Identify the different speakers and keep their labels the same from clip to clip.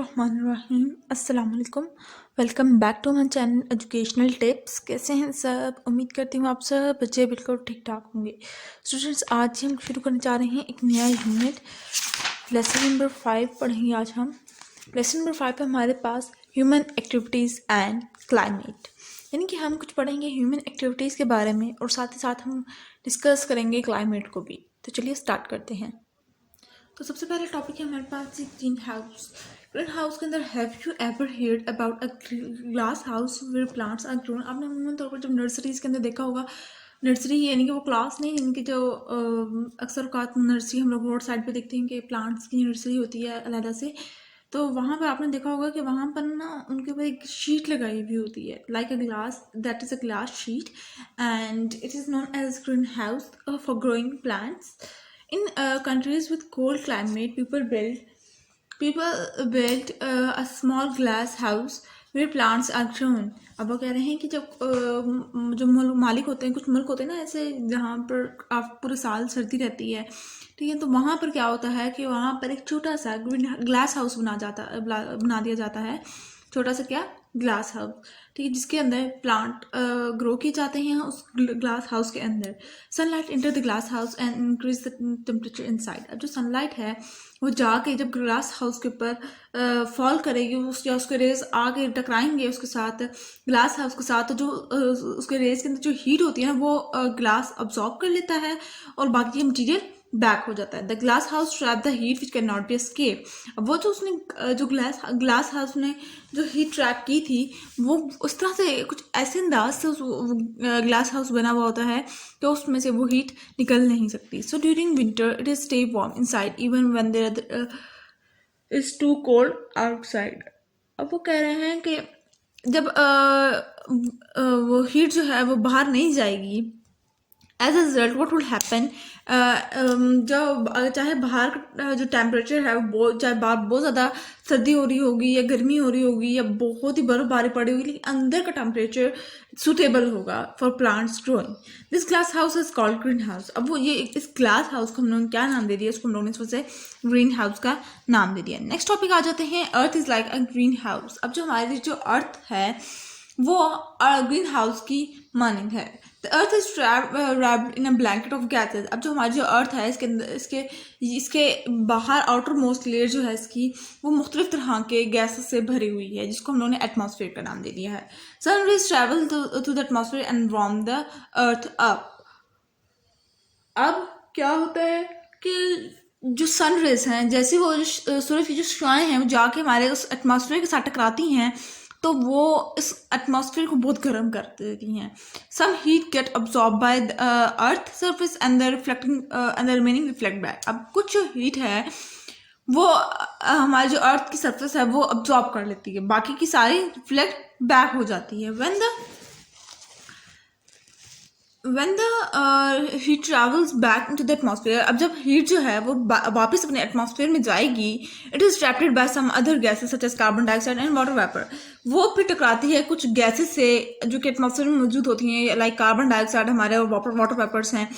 Speaker 1: बिस्मिल्लाहिर्रहमानिर्रहीम। अस्सलाम वालेकुम। Welcome back to my channel educational tips. कैसे हैं सब? उम्मीद करती हूँ आप सब बच्चे बिल्कुल ठीक ठाक होंगे। स्टूडेंट्स, आज हम शुरू करने जा रहे हैं एक नया यूनिट, लेसन नंबर 5 पढ़ेंगे आज हम। लेसन नंबर 5 पे हमारे पास ह्यूमन एक्टिविटीज़ एंड क्लाइमेट, यानी कि हम कुछ पढ़ेंगे ह्यूमन एक्टिविटीज़ के बारे में और साथ ही साथ हम डिस्कस करेंगे क्लाइमेट को भी। तो चलिए स्टार्ट करते हैं। तो सबसे पहला टॉपिक है हमारे पास ग्रीन हाउस। ग्रीन हाउस के अंदर have you ever heard about a glass house where plants are grown? आपने अमूमन तौर पर जब नर्सरीज के अंदर देखा होगा, नर्सरी यानी कि वो क्लास नहीं, यानी कि जो अक्सर औकात नर्सरी हम लोग रोड साइड पे देखते हैं कि प्लांट्स की नर्सरी होती है अलहदा से, तो वहाँ पर आपने देखा होगा कि वहाँ पर ना उनके ऊपर एक शीट लगाई हुई होती है, like a glass, that is a glass sheet and it is known as green house for growing plants. In countries with cold climate, people build a small glass house where plants are grown. अब वो कह रहे हैं कि जब जो मालिक होते हैं, कुछ मुल्क होते हैं ना ऐसे जहाँ पर आप पूरे साल सर्दी रहती है, ठीक है, तो वहाँ पर क्या होता है कि वहाँ पर एक छोटा सा ग्लास हाउस बना दिया जाता है। छोटा सा क्या? ग्लास हाउस, ठीक है, जिसके अंदर प्लांट ग्रो किए जाते हैं उस ग्लास हाउस के अंदर। Sunlight enter the glass house and increase the temperature inside. अब जो सनलाइट है वो जाके जब ग्लास हाउस के ऊपर फॉल करेगी, उसके रेज आके टकराएंगे उसके साथ, ग्लास हाउस के साथ, तो जो उसके रेज के अंदर जो हीट होती है ना वो ग्लास अब्जॉर्ब कर लेता है और बाकी मटीरियल बैक हो जाता है। The glass house trap the heat which can not be escape. अब वो जो उसने जो ग्लास हाउस ने जो हीट ट्रैप की थी वो उस तरह से कुछ ऐसे अंदाज से उस ग्लास हाउस बना हुआ होता है कि उसमें से वो हीट निकल नहीं सकती। So during winter it is stay warm inside even when there is too cold outside. अब वो कह रहे हैं कि जब वो हीट जो है वो बाहर नहीं जाएगी, as a result what will happen, जो चाहे बाहर का जो टेम्परेचर है वो चाहे बाहर बहुत ज़्यादा सर्दी हो रही होगी या गर्मी हो रही होगी या बहुत ही बर्फबारी पड़ी होगी, लेकिन अंदर का टेम्परेचर सुटेबल होगा for plants growing. This glass house is called green house. अब वो ये इस ग्लास हाउस को हम लोगों ने क्या नाम दे दिया? इसको हम लोगों ने इस वजह से ग्रीन हाउस का नाम दे दिया। नेक्स्ट टॉपिक आ जाते हैं, earth is like a green house. अब जो हमारी जो अर्थ है वो ग्रीन हाउस की मानिंग है। The earth is wrapped in a blanket of gases. अब जो हमारी जो अर्थ है इसके अंदर इसके बाहर आउटर मोस्ट लेयर जो है इसकी वो मुख्तलिफ तरह के गैसेस से भरी हुई है, जिसको हम लोगों ने एटमॉस्फेयर का नाम दे दिया है। Sun rays travel through the atmosphere and warm the earth up. अब क्या होता है कि जो सन रेज हैं, जैसे वो सूरज की जो शुआएं हैं वो जाके हमारे उस एटमॉस्फेयर के साथ टकराती हैं तो वो इस एटमॉस्फेयर को बहुत गर्म कर देती हैं। Some heat get absorb by earth surface and the remaining reflect back. अब कुछ जो हीट है वो हमारी जो अर्थ की सरफेस है वो अब्सॉर्ब कर लेती है, बाकी की सारी रिफ्लेक्ट बैक हो जाती है। when the heat travels back into the atmosphere, अब जब हीट जो है वो वापस अपने एटमॉस्फेयर में जाएगी, it is trapped by some other gases such as carbon dioxide and water vapour. वो फिर टकराती है कुछ गैसेस से जो कि एटमॉस्फेयर में मौजूद होती हैं, लाइक कार्बन डाइऑक्साइड हमारे और वाटर वेपर्स हैं।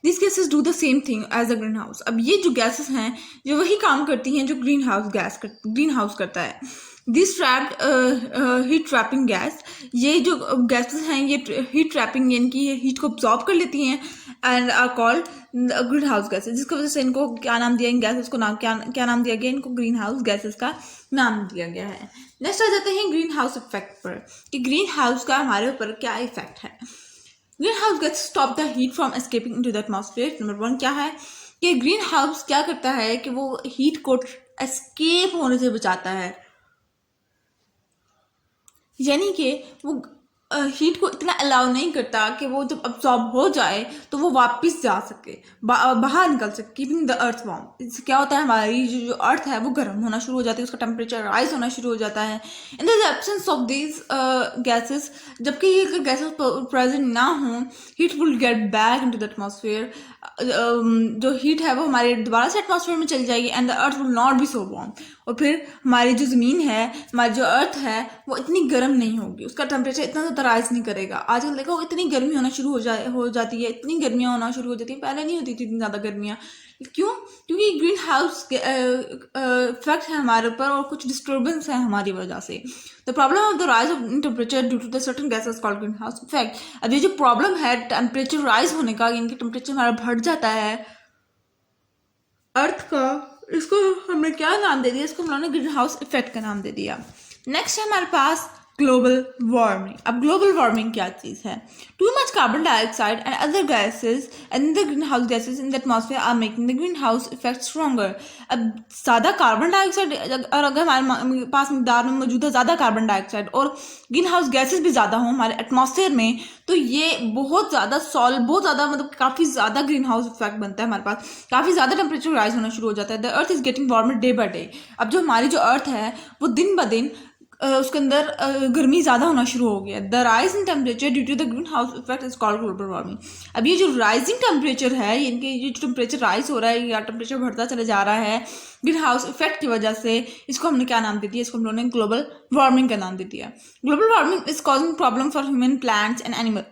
Speaker 1: This gases do the same thing as a green house. अब ये जो गैसेस हैं जो वही काम करती हैं जो ग्रीन हाउस करता है। This trapped heat trapping gas, ये जो गैसेस हैं ये हीट ट्रैपिंग यानी कि ये हीट को अब्जॉर्ब कर लेती हैं and are called green house gases, जिसकी वजह से इनको क्या नाम दिया, इन गैसेस को क्या नाम दिया गया? इनको ग्रीन हाउस गैसेस का नाम दिया गया है। नेक्स्ट आ जाते हैं ग्रीन हाउस इफेक्ट पर, कि ग्रीन हाउस का हमारे ऊपर क्या इफेक्ट है। Green house gas stop the heat from escaping into the atmosphere. Number 1 क्या है कि ग्रीन हाउस क्या करता है कि वो हीट को एस्केप होने से बचाता है, यानी कि वो हीट को इतना अलाउ नहीं करता कि वो जब अब्सॉर्ब हो जाए तो वो वापस जा सके, बाहर निकल सके, कीपिंग द अर्थ वार्म। इससे क्या होता है, हमारी जो अर्थ है वो गर्म होना शुरू हो जाती है, उसका टेम्परेचर राइज होना शुरू हो जाता है। In the absence of these gases, जबकि ये अगर गैसेस प्रेजेंट ना हो, heat will get back into the atmosphere. जो हीट है वो हमारे दोबारा से एटमॉस्फेयर में चली जाएगी and the earth will not be so warm. और फिर हमारी जो ज़मीन है, हमारी जो अर्थ है वो इतनी गर्म नहीं होगी, उसका टेम्परेचर इतना तो राइज नहीं करेगा। आजकल देखो इतनी गर्मी होना शुरू हो जाती है, इतनी गर्मियाँ होना शुरू हो जाती है, पहले नहीं होती थी इतनी ज़्यादा गर्मियाँ। क्यों? क्योंकि ग्रीन हाउस इफेक्ट है हमारे ऊपर और कुछ डिस्टर्बेंस है हमारी वजह से। The problem of the rise of temperature due to the certain gases called green house effect. अब ये जो प्रॉब्लम है टेम्परेचर राइज होने का, इनकी टेम्परेचर हमारा बढ़ जाता है अर्थ का, इसको हमने क्या नाम दे दिया? इसको हम लोगों ने ग्रीन हाउस इफेक्ट का नाम दे दिया। नेक्स्ट है हमारे पास ग्लोबल वार्मिंग। अब ग्लोबल वार्मिंग क्या चीज़ है? Too much carbon dioxide and other gases and the green house gases in the atmosphere are making the green house effect stronger. अब ज़्यादा कार्बन डाइऑक्साइड और अगर हमारे पास मिकदार में मौजूद है ज़्यादा कार्बन डाइऑक्साइड और ग्रीन हाउस गैसेस भी ज़्यादा हों हमारे एटमॉस्फेयर में, तो ये बहुत ज़्यादा मतलब काफ़ी ज़्यादा ग्रीन हाउस इफेक्ट बनता है हमारे पास, काफ़ी ज़्यादा टेम्परेचर राइज होना शुरू हो जाता है। The earth is getting warmer day by day. अब जो हमारी जो अर्थ है वो दिन ब दिन उसके अंदर गर्मी ज़्यादा होना शुरू हो गया। The rise in temperature due to the green house effect is called global warming. अब ये जो राइजिंग टेम्परेचर है, इनके ये जो टेम्परेचर राइज हो रहा है या टेम्परेचर बढ़ता चला जा रहा है ग्रीन हाउस इफेक्ट की वजह से, इसको हमने क्या नाम दे दिया? इसको हम लोगों ने ग्लोबल वार्मिंग का नाम दे दिया। Global warming is causing problem for human, plants and animal.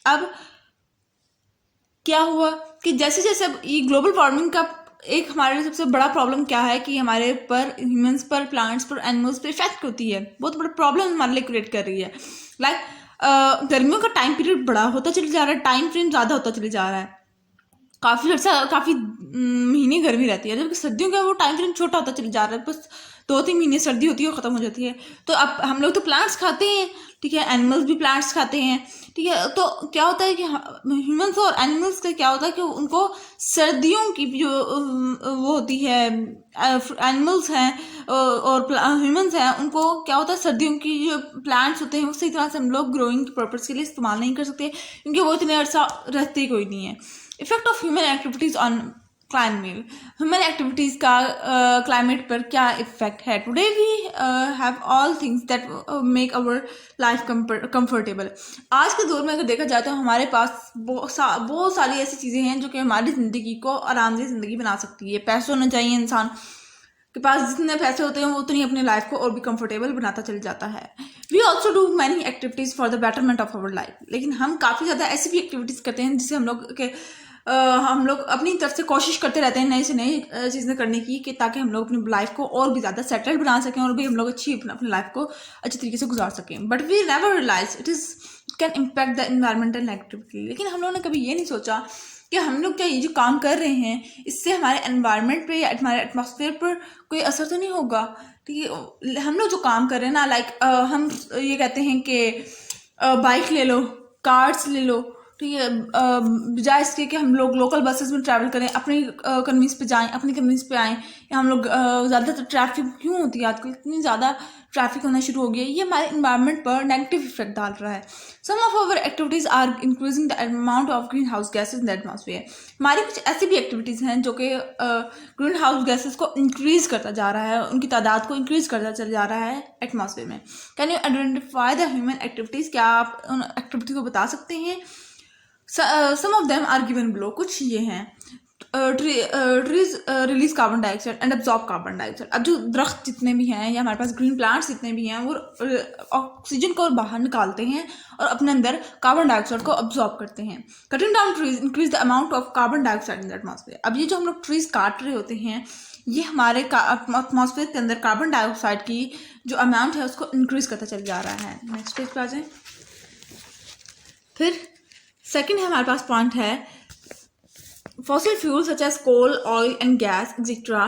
Speaker 1: अब क्या हुआ कि जैसे जैसे अब ये ग्लोबल वार्मिंग का एक हमारे लिए सबसे बड़ा प्रॉब्लम क्या है कि हमारे पर, ह्यूमंस पर, प्लांट्स पर, एनिमल्स पर इफेक्ट होती है, बहुत बड़ा प्रॉब्लम हमारे लिए क्रिएट कर रही है। लाइक गर्मियों का टाइम पीरियड बड़ा होता चला जा रहा है, टाइम फ्रेम ज़्यादा होता चले जा रहा है, काफ़ी महीने गर्मी रहती है, जबकि सर्दियों का वो टाइम फ्रेम छोटा होता चला जा रहा है, बस 2-3 महीने सर्दी होती है और ख़त्म हो जाती है। तो अब हम लोग तो प्लांट्स खाते हैं, ठीक है, एनिमल्स भी प्लांट्स खाते हैं, ठीक है। तो क्या होता है कि ह्यूमंस और एनिमल्स का क्या होता है कि उनको सर्दियों की जो वो होती है, एनिमल्स हैं और ह्यूमंस हैं, उनको क्या होता है सर्दियों की जो प्लांट्स होते हैं वो सही तरह से हम लोग ग्रोइंग पर्पज़ के लिए इस्तेमाल नहीं कर सकते, क्योंकि वो इतने अर्सा रहते कोई नहीं है। Effect of human activities on climate. Human activities का क्लाइमेट पर क्या इफेक्ट है? Today we have all things that make our life comfortable. आज के दौर में अगर देखा जाए तो हमारे पास बहुत सारी ऐसी चीज़ें हैं जो कि हमारी ज़िंदगी को आरामदेह ज़िंदगी बना सकती है। पैसे होना चाहिए, इंसान के पास जितने पैसे होते हैं वो उतनी अपनी लाइफ को और भी कंफर्टेबल बनाता चल जाता है। We also do many activities for the betterment of our life. लेकिन हम काफ़ी ज़्यादा ऐसी भी एक्टिविटीज़ करते हैं जिससे हम लोग अपनी तरफ से कोशिश करते रहते हैं नई से नई चीज़ें करने की, कि ताकि हम लोग अपनी लाइफ को और भी ज़्यादा सेटल्ड बना सकें और भी हम लोग अपनी लाइफ को अच्छी तरीके से गुजार सकें। But we never realise it is can impact the environmental negatively. लेकिन हम लोगों ने कभी ये नहीं सोचा कि हम लोग क्या ये जो काम कर रहे हैं इससे हमारे एनवायरनमेंट पे या हमारे एटमॉस्फेयर पर कोई असर तो नहीं होगा। ठीक है, हम लोग जो काम कर रहे हैं ना, लाइक हम ये कहते हैं कि बाइक ले लो, कार्स ले लो, ठीक है, बजाय इसके कि हम लोग लोकल बसेस में ट्रैवल करें, अपनी कन्वींस पे जाएं, अपनी कन्वींस पे आएँ, या हम लोग ज़्यादातर ट्रैफिक क्यों होती है आजकल, इतनी ज़्यादा ट्रैफिक होना शुरू हो गया है, ये हमारे इन्वायरमेंट पर नेगेटिव इफेक्ट डाल रहा है। Some of our activities are increasing the amount of greenhouse gases in the atmosphere. हमारी कुछ ऐसी भी एक्टिविटीज़ हैं जो कि ग्रीन हाउस गैसेज को इंक्रीज करता जा रहा है, उनकी तादाद को इंक्रीज करता चला जा रहा है एटमॉस्फेयर में। Can you identify the human activities? क्या आप उन एक्टिविटी को बता सकते हैं? Some of them are given below। कुछ ये हैं, trees release carbon dioxide and absorb carbon dioxide. अब जो दरख्त जितने भी हैं या हमारे पास ग्रीन प्लांट्स जितने भी हैं वो ऑक्सीजन को बाहर निकालते हैं और अपने अंदर कार्बन डाइऑक्साइड को अब्जॉर्ब करते हैं। Cutting down trees increase the amount of carbon dioxide in the atmosphere. अब ये जो हम लोग ट्रीज काट रहे होते हैं ये हमारे एटमॉस्फेयर के अंदर कार्बन डाइऑक्साइड की जो अमाउंट है उसको इंक्रीज करता चल जा रहा है। नेक्स्ट पेज पे आ जाए। फिर सेकेंड है हमारे पास पॉइंट है fossil fuels such as coal, oil and gas etc.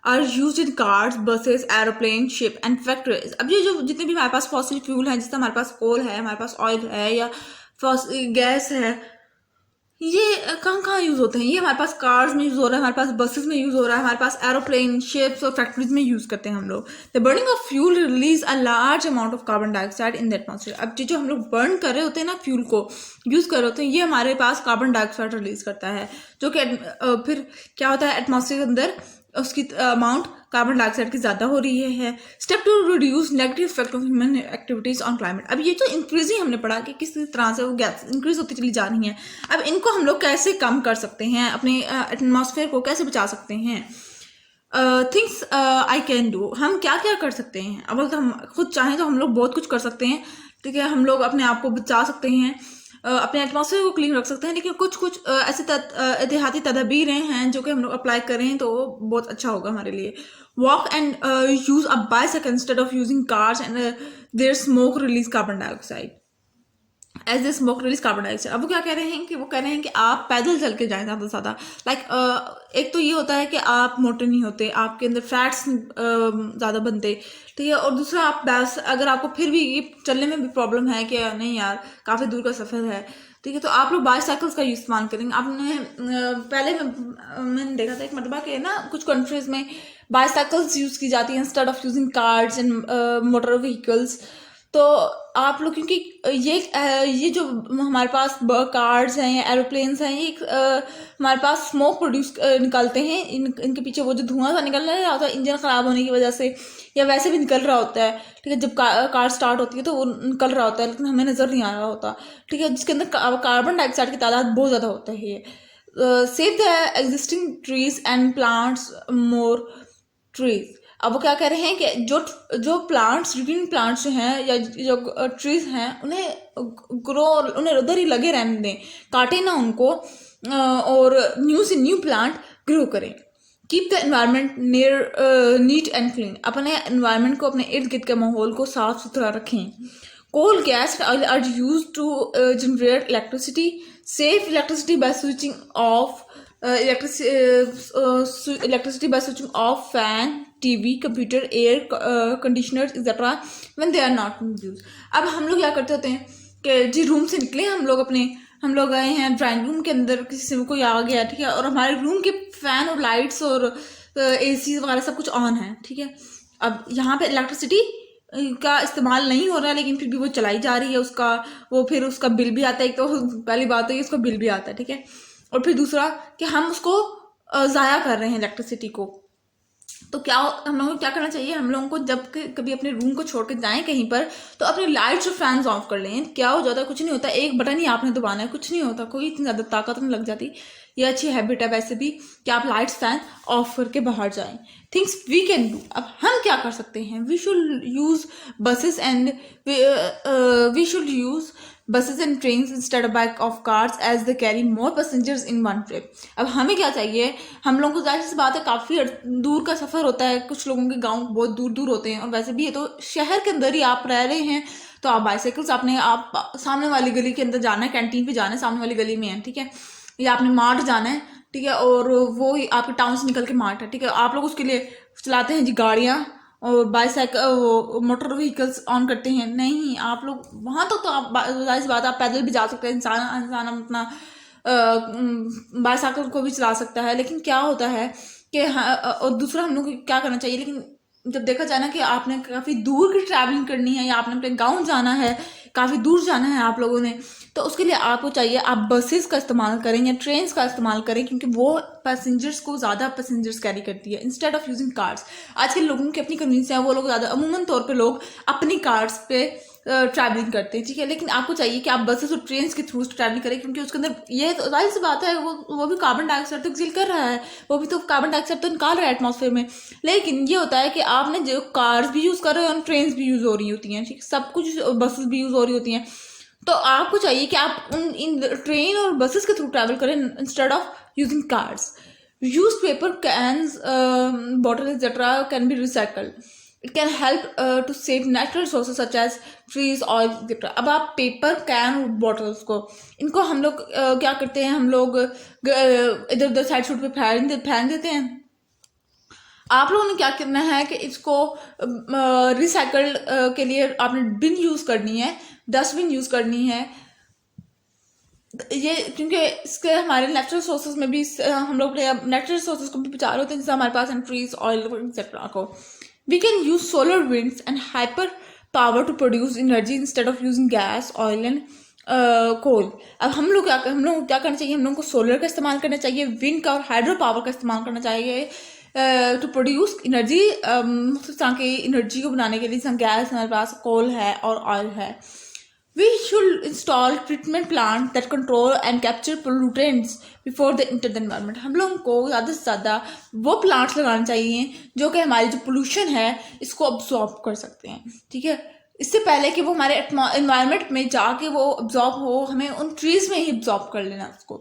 Speaker 1: are used in cars, buses, aeroplanes, ship and factories। अब ये जो जितने भी हमारे पास fossil fuel हैं, जैसे हमारे पास कोल है, हमारे पास ऑयल है या गैस है, ये कहाँ यूज़ होते हैं? ये हमारे पास कार्स में यूज़ हो रहा है, हमारे पास बसेस में यूज़ हो रहा है, हमारे पास एरोप्लेन, शिप्स और फैक्ट्रीज में यूज़ करते हैं हम लोग। The burning of fuel release a large amount of carbon dioxide in the atmosphere. अब जो हम लोग बर्न कर रहे होते हैं ना, फ्यूल को यूज़ कर रहे होते हैं, ये हमारे पास कार्बन डाइऑक्साइड रिलीज करता है, जो कि फिर क्या होता है एटमॉस्फेयर के अंदर उसकी अमाउंट कार्बन डाइऑक्साइड की ज़्यादा हो रही है। Step to reduce negative effect of human activities on climate. अब ये जो इंक्रीजिंग हमने पढ़ा कि किस तरह से वो गैस इंक्रीज होती चली जा रही हैं, अब इनको हम लोग कैसे कम कर सकते हैं, अपने एटमॉस्फेयर को कैसे बचा सकते हैं। थिंग्स आई कैन डू, हम क्या क्या कर सकते हैं? अब तो हम खुद चाहें तो हम लोग बहुत कुछ कर सकते हैं, ठीक है, हम लोग अपने आप को बचा सकते हैं, अपने एटमॉस्फेयर को क्लीन रख सकते हैं। लेकिन कुछ कुछ ऐसे एहतियाती तदबीरें हैं जो कि हम लोग अप्लाई करें तो बहुत अच्छा होगा हमारे लिए। Walk and use a bicycle instead of using cars and their smoke release carbon dioxide as a smoke release carbon dioxide. अब वो क्या कह रहे हैं कि वो कह रहे हैं कि आप पैदल चल के जाएं ज़्यादा से ज़्यादा। एक तो ये होता है कि आप मोटे नहीं होते, आपके अंदर फैट्स ज़्यादा बनते, ठीक है। और दूसरा आप अगर आपको फिर भी ये चलने में भी प्रॉब्लम है कि नहीं यार काफ़ी दूर का सफ़र है, ठीक है, तो आप लोग बाईसाइकिल्स का इस्तेमाल करेंगे। आपने पहले मैंने देखा था एक मरतबा के ना कुछ कंट्रीज में बाईसाइकिल्स यूज़ की जाती है instead of using cars and motor vehicles. तो आप लोग क्योंकि ये जो हमारे पास कार्स हैं या एरोप्लेन्स हैं, ये हमारे पास स्मोक प्रोड्यूस निकालते हैं। इनके पीछे वो जो धुआं सा निकल रहा होता है इंजन ख़राब होने की वजह से, या वैसे भी निकल रहा होता है, ठीक है। जब कार स्टार्ट होती है तो वो निकल रहा होता है लेकिन हमें नज़र नहीं आ रहा होता, ठीक है, जिसके अंदर कार्बन डाइऑक्साइड की तादाद बहुत ज़्यादा होता है। ये save the existing trees and plants more trees. अब वो क्या कह रहे हैं कि जो प्लांट्स, ग्रीन प्लांट्स जो हैं या जो ट्रीज हैं उन्हें ग्रो, उन्हें उधर ही लगे रहने दें, काटें ना उनको, और न्यू से न्यू प्लांट ग्रो करें। Keep the environment neat and clean. अपने एनवायरनमेंट को, अपने इर्द गिर्द के माहौल को साफ सुथरा रखें। Coal gas are use to generate electricity. Save electricity by switching off electricity by switching off fan, TV, computer, air conditioners etc. when they are not in use। अब हम लोग क्या करते होते हैं कि जी रूम से निकले हम लोग गए हैं ड्राइंग रूम के अंदर, किसी से कोई आ गया, ठीक है, और हमारे रूम के फैन और लाइट्स और AC वगैरह सब कुछ ऑन है, ठीक है। अब यहाँ पे इलेक्ट्रिसिटी का इस्तेमाल नहीं हो रहा है लेकिन फिर भी वो चलाई जा रही है, फिर उसका बिल भी आता है। एक तो पहली बात है कि उसका बिल भी आता है, ठीक है, और फिर दूसरा कि हम उसको ज़ाया कर रहे हैं इलेक्ट्रिसिटी को। तो हम लोगों को क्या करना चाहिए, हम लोगों को जब कभी अपने रूम को छोड़ कर जाएं कहीं पर तो अपने लाइट्स और फैंस ऑफ कर लें। क्या हो जाता है, कुछ नहीं होता, एक बटन ही आपने दबाना है, कुछ नहीं होता, कोई इतनी ज़्यादा ताकत नहीं लग जाती। ये अच्छी हैबिट है वैसे भी कि आप लाइट्स फैन ऑफ करके बाहर जाएं। Things we can do. अब हम क्या कर सकते हैं, we should use buses and buses and trains instead of cars as they carry more passengers in one trip। अब हमें क्या चाहिए, हम लोगों को जाहिर सी बात है काफ़ी दूर का सफ़र होता है, कुछ लोगों के गांव बहुत दूर दूर होते हैं, और वैसे भी ये तो शहर के अंदर ही आप रह रहे हैं तो आप बाईसाइकिल्स आप सामने वाली गली के अंदर जाना है, कैंटीन पे जाना है, सामने वाली गली में है, ठीक है, या आपने मार्ट जाना है, ठीक है, और वो आपके टाउन से निकल के मार्ट है, ठीक है, आप लोग उसके लिए चलाते हैं जी गाड़ियाँ और बाईसाइकिल मोटर व्हीकल्स ऑन करते हैं। नहीं, आप लोग वहाँ तो आप जाहिर सी बात आप पैदल भी जा सकते हैं, इंसान अपना बाईसाइकिल को भी चला सकता है। लेकिन क्या होता है कि और दूसरा हम लोग को क्या करना चाहिए, लेकिन जब देखा जाए ना कि आपने काफ़ी दूर की ट्रैवलिंग करनी है या आपने अपने गांव जाना है, काफ़ी दूर जाना है आप लोगों ने, तो उसके लिए आपको चाहिए आप बसेस का इस्तेमाल करें या ट्रेन्स का इस्तेमाल करें, क्योंकि वो पैसेंजर्स को ज़्यादा पैसेंजर्स कैरी करती है इंस्टेड ऑफ यूजिंग कार्स। आजकल लोगों की अपनी कन्वीनियंस है, वो लोग ज़्यादा अमूमन तौर पे लोग अपनी कार्स पे ट्रैवलिंग करते हैं, ठीक है, लेकिन आपको चाहिए कि आप बसेस और ट्रेन के थ्रू ट्रैवल करें, क्योंकि उसके अंदर ये तो जाहिर सी बात है वो भी कार्बन डाइऑक्साइड तो एक्सिल कर रहा है, वो भी तो कार्बन डाइऑक्साइड तो निकाल रहा है एटमॉस्फेयर में। लेकिन ये होता है कि आपने जो कार्स भी यूज़ कर रहे हो और ट्रेन भी यूज़ हो रही होती हैं, ठीक, सब कुछ बसेस भी यूज़ हो रही होती हैं, तो आपको चाहिए कि आप इन ट्रेन और बसेस के थ्रू ट्रैवल करें instead of using cars. Use paper cans bottle etcetera can be recycled. It can help to save natural resources such as trees oil etcetera. अब आप पेपर कैन और बॉटल्स को इनको हम लोग क्या करते हैं, हम लोग इधर उधर साइड सूट पे फेंक देते हैं। आप लोगों ने क्या करना है कि इसको रिसाइकल के लिए आपने बिन यूज़ करनी है, डस्टबिन यूज़ करनी है। ये क्योंकि इसके हमारे नेचुरल सोर्सेज में भी हम लोग नेचुरल सोर्सेज को भी बचा रहे होते हैं, जैसे हमारे पास ट्रीज ऑयल एक्सेट्रा को। We can use solar winds and hyper power to produce energy instead of using gas oil and coal. अब हम लोग क्या करना चाहिए, हम लोगों को सोलर का इस्तेमाल करना चाहिए, विंड का और हाइड्रो पावर का इस्तेमाल करना चाहिए टू प्रोड्यूस एनर्जी। ताकि एनर्जी को बनाने के लिए गैस हमारे पास कोल है और ऑयल है। We should install treatment plant that control and capture pollutants before they enter the environment। हम लोगों को ज़्यादा से ज़्यादा वो प्लांट्स लगाने चाहिए जो कि हमारी जो पोल्यूशन है इसको अब्सॉर्ब कर सकते हैं, ठीक है। इससे पहले कि वो हमारे इन्वायरमेंट में जाके वो अब्जॉर्ब हो, हमें उन ट्रीज में ही अब्जॉर्ब कर लेना उसको।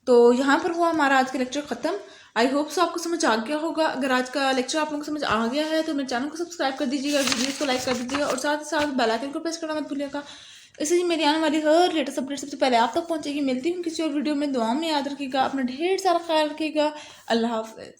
Speaker 1: तो यहाँ पर हुआ हमारा आज का लेक्चर खत्म। आई होप सो आपको समझ आ गया होगा। अगर आज का लेक्चर आप लोगों को समझ आ गया है तो मेरे चैनल को सब्सक्राइब कर दीजिएगा, वीडियोस को लाइक कर दीजिएगा और साथ ही साथ बेल आइकन को प्रेस करना मत भूलिएगा। इससे मेरी आने वाली हर लेटेस्ट अपडेट सबसे पहले आप तक पहुंचेगी। मिलती हूँ किसी और वीडियो में। दुआ में याद रखिएगा, अपना ढेर सारा ख्याल रखिएगा। अल्लाह हाफिज।